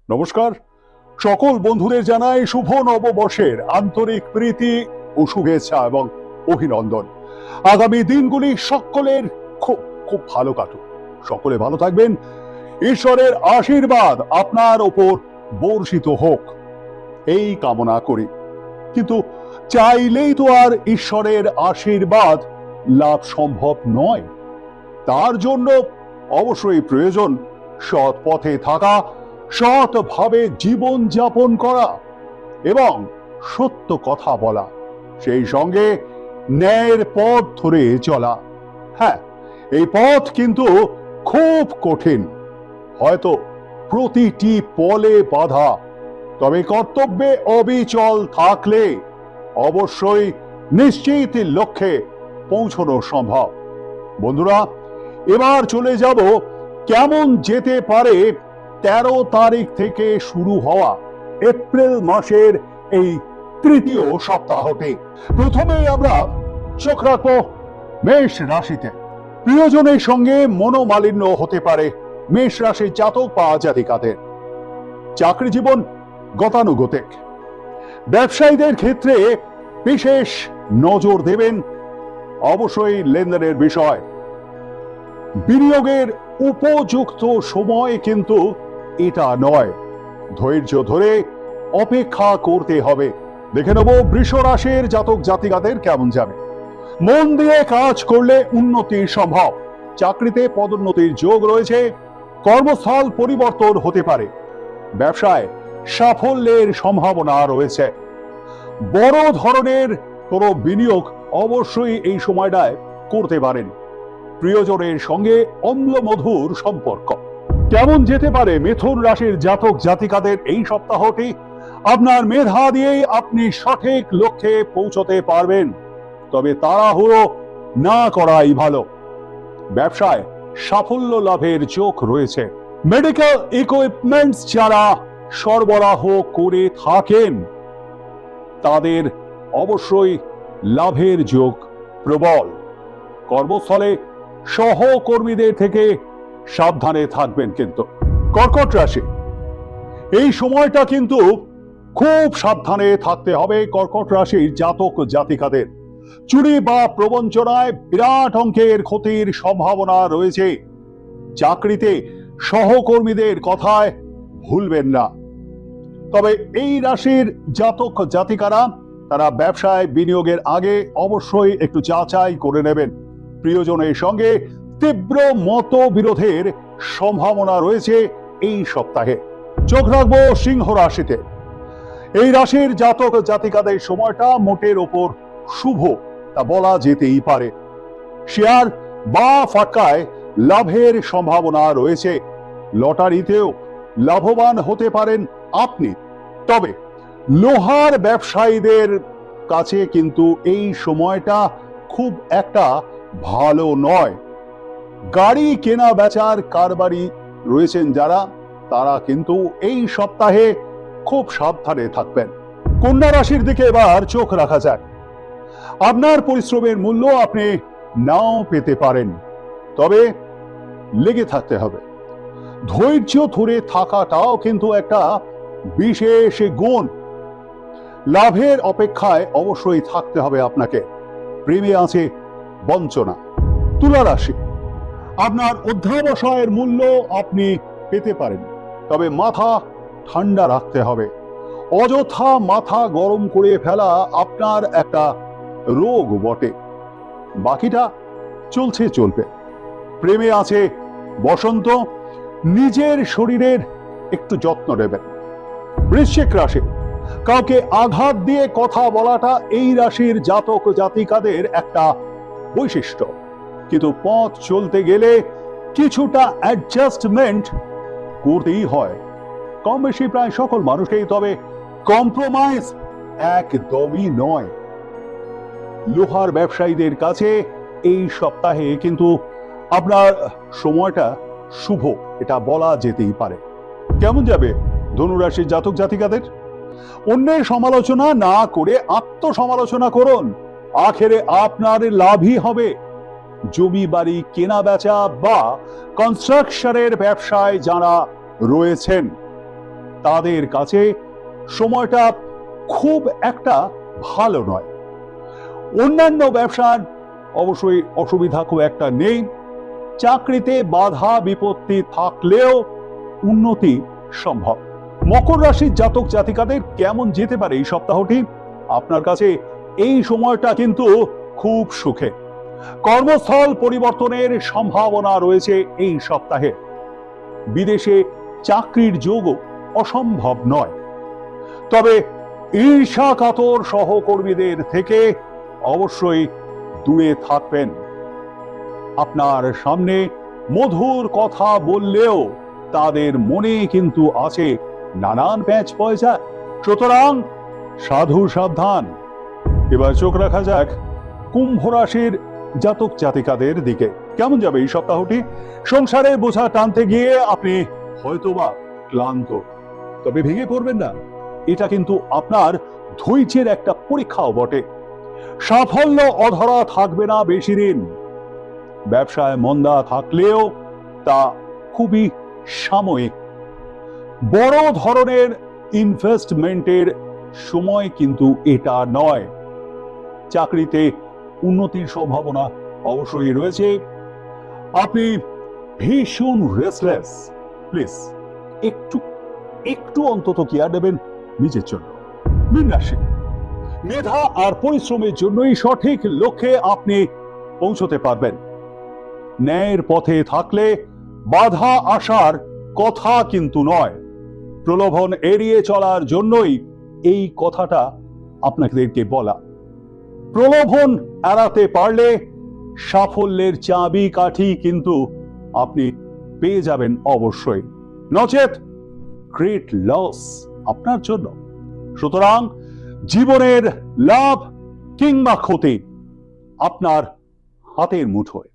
নমস্কার, সকল বন্ধুদের জানাই শুভ নববর্ষের আন্তরিক প্রীতি ও শুভেচ্ছা এবং অভিনন্দন। আগামী দিনগুলি সকলের খুব খুব ভালো কাটুক, সকলে ভালো থাকবেন, ঈশ্বরের আশীর্বাদ আপনার ওপর বর্ষিত হোক এই কামনা করি। কিন্তু চাইলেই তো আর ঈশ্বরের আশীর্বাদ লাভ সম্ভব নয়। তার জন্য অবশ্যই প্রয়োজন সৎ পথে থাকা, সৎভাবে জীবন যাপন করা এবং সত্য কথা বলা, সেই সঙ্গে ন্যায়ের পথ ধরে চলা। হ্যাঁ, এই পথ কিন্তু খুব কঠিন, হয়তো প্রতিটি পলে বাধা, তবে কর্তব্যে অবিচল থাকলে অবশ্যই নিশ্চিত লক্ষ্যে পৌঁছানো সম্ভব। বন্ধুরা, এবার চলে যাব কেমন যেতে পারে 13 তারিখ থেকে শুরু হওয়া এপ্রিল মাসের এই তৃতীয় সপ্তাহতে। প্রথমেই আমরা চোখ রাখবো মেষ রাশিতে। প্রিয়জনের সঙ্গে মনোমালিন্য হতে পারে মেষ রাশির জাতক বা জাতিকাদের। চাকরি জীবন গতানুগতিক। ব্যবসায়ীদের ক্ষেত্রে বিশেষ নজর দেবেন অবশ্যই লেনদেনের বিষয়। বিনিয়োগের উপযুক্ত সময় কিন্তু এটা নয়, ধৈর্য ধরে অপেক্ষা করতে হবে। দেখে নেব বৃষ রাশির জাতক জাতিকাদের কেমন যাবে। মন দিয়ে কাজ করলে উন্নতি সম্ভব। চাকরিতে পদোন্নতির যোগ রয়েছে, কর্মস্থল পরিবর্তন হতে পারে, ব্যবসায় সাফল্যের সম্ভাবনা রয়েছে। বড় ধরনের কোনো বিনিয়োগ অবশ্যই এই সময়টায় করতে পারেন। প্রিয়জনের সঙ্গে অম্লমধুর সম্পর্ক। কেমন যেতে পারে মিথুন রাশির জাতক জাতিকাদের এই সপ্তাহটি। আপনার মেধা দিয়েই আপনি সঠিক লক্ষ্যে পৌঁছতে পারবেন, তবে তাড়াহুড়ো না করাই ভালো। ব্যবসায় সাফল্য লাভের যোগ রয়েছে। মেডিকেল ইকুইপমেন্টস যারা সরবরাহ করে থাকেন তাদের অবশ্যই লাভের যোগ প্রবল। কর্মস্থলে সহকর্মীদের থেকে সাবধানে থাকবেন। কিন্তু কর্কট রাশি, এই সময়টা কিন্তু খুব সাবধানে থাকতে হবে কর্কট রাশির জাতক জাতিকাদের। চুরি বা প্রবঞ্চনায় বিরাট অঙ্কের ক্ষতির সম্ভাবনা রয়েছে। চাকরিতে সহকর্মীদের কথায় ভুলবেন না। তবে এই রাশির জাতক জাতিকারা তারা ব্যবসায় বিনিয়োগের আগে অবশ্যই একটু যাচাই করে নেবেন। প্রিয়জনের সঙ্গে তীব্র মতবিরোধের সম্ভাবনা রয়েছে এই সপ্তাহে। চোখ রাখবো সিংহ রাশিতে। এই রাশির জাতক জাতিকাদের সময়টা মোটের ওপর শুভ তা বলা যেতেই পারে। শেয়ার বা ফাটকায় লাভের সম্ভাবনা রয়েছে। লটারিতেও লাভবান হতে পারেন আপনি। তবে লোহার ব্যবসায়ীদের কাছে কিন্তু এই সময়টা খুব একটা ভালো নয়। গাড়ি কেনা বেচার কারবারি রয়েছেন যারা, তারা কিন্তু এই সপ্তাহে খুব সাবধানে থাকবেন। কন্যা রাশির দিকে এবার চোখ রাখা যাক। আপনার পরিশ্রমের মূল্য আপনি নাও পেতে পারেন, তবে লেগে থাকতে হবে। ধৈর্য ধরে থাকাটাও কিন্তু একটা বিশেষ গুণ। লাভের অপেক্ষায় অবশ্যই থাকতে হবে আপনাকে। প্রেমে আছে বঞ্চনা। তুলা রাশি, আপনার অধ্যাবসায়ের মূল্য আপনি পেতে পারেন, তবে মাথা ঠান্ডা রাখতে হবে। অযথা মাথা গরম করে ফেলা আপনার একটা রোগ বটে। বাকিটা চলছে চলবে। প্রেমে আছে বসন্ত। নিজের শরীরের একটু যত্ন নেবেন। বৃশ্চিক রাশি, কাউকে আঘাত দিয়ে কথা বলাটা এই রাশির জাতক জাতিকাদের একটা বৈশিষ্ট্য, কিন্তু পথ চলতে গেলে কিছুটা অ্যাডজাস্টমেন্ট করতেই হয়, কম বেশি প্রায় সকল মানুষকেই। তবে কম্প্রোমাইজ একদমই নয়। লোহার ব্যবসায়ীদের কাছে এই সপ্তাহে কিন্তু আপনার সময়টা শুভ এটা বলা যেতেই পারে। কেমন যাবে ধনুরাশির জাতক জাতিকাদের? অন্যের সমালোচনা না করে আত্মসমালোচনা করুন, আখেরে আপনার লাভই হবে। জমি বাড়ি কেনা বেচা বা কনস্ট্রাকশনের ব্যবসায় যারা রয়েছেন তাদের কাছে সময়টা খুব একটা ভালো নয়। অন্যান্য ব্যবসার অবশ্যই অসুবিধা খুব একটা নেই। চাকরিতে বাধা বিপত্তি থাকলেও উন্নতি সম্ভব। মকর রাশির জাতক জাতিকাদের কেমন যেতে পারে এই সপ্তাহটি? আপনার কাছে এই সময়টা কিন্তু খুব সুখে। কর্মস্থল পরিবর্তনের সম্ভাবনা রয়েছে এই সপ্তাহে। বিদেশে চাকরির যোগও অসম্ভব নয়। তবে ঈর্ষাকাতর সহকর্মীদের থেকে অবশ্যই দূরে থাকবেন। আপনার সামনে মধুর কথা বললেও তাদের মনে কিন্তু আছে নানান প্যাঁচ পয়সা। সুতরাং সাধু সাবধান। এবার চোখ রাখা যাক কুম্ভ রাশির জাতক জাতিকাদের দিকে। কেমন যাবে এই সপ্তাহটি? সংসারে বোঝা টানতে গিয়ে আপনি হয়তোবা ক্লান্ত, তবে ভেঙে পড়বেন না। এটা কিন্তু আপনার ধৈর্যের একটা পরীক্ষাও বটে। সাফল্য অধরা থাকবে না বেশি দিন। ব্যবসায় মন্দা থাকলেও তা খুবই সাময়িক। বড় ধরনের ইনভেস্টমেন্টের সময় কিন্তু এটা নয়। চাকরিতে উন্নতির সম্ভাবনা অবশ্যই রয়েছে। আপনি ভীষণ রেস্টলেস। প্লিজ একটু একটু অন্তত কেয়ার নেবেন নিজের জন্য। মীন রাশি, মেধা আর পরিশ্রমের জন্যই সঠিক লক্ষ্যে আপনি পৌঁছতে পারবেন। ন্যায়ের পথে থাকলে বাধা আসার কথা কিন্তু নয়। প্রলোভন এড়িয়ে চলার জন্যই এই কথাটা আপনাদেরকে বলা। প্রলোভন এড়াতে পারলে সাফল্যের চাবি কাঠি কিন্তু আপনি পেয়ে যাবেন অবশ্যই, নচেত গ্রেট লস আপনার জন্য। সুতরাং জীবনের লাভ কিংবা ক্ষতি আপনার হাতের মুঠোয়।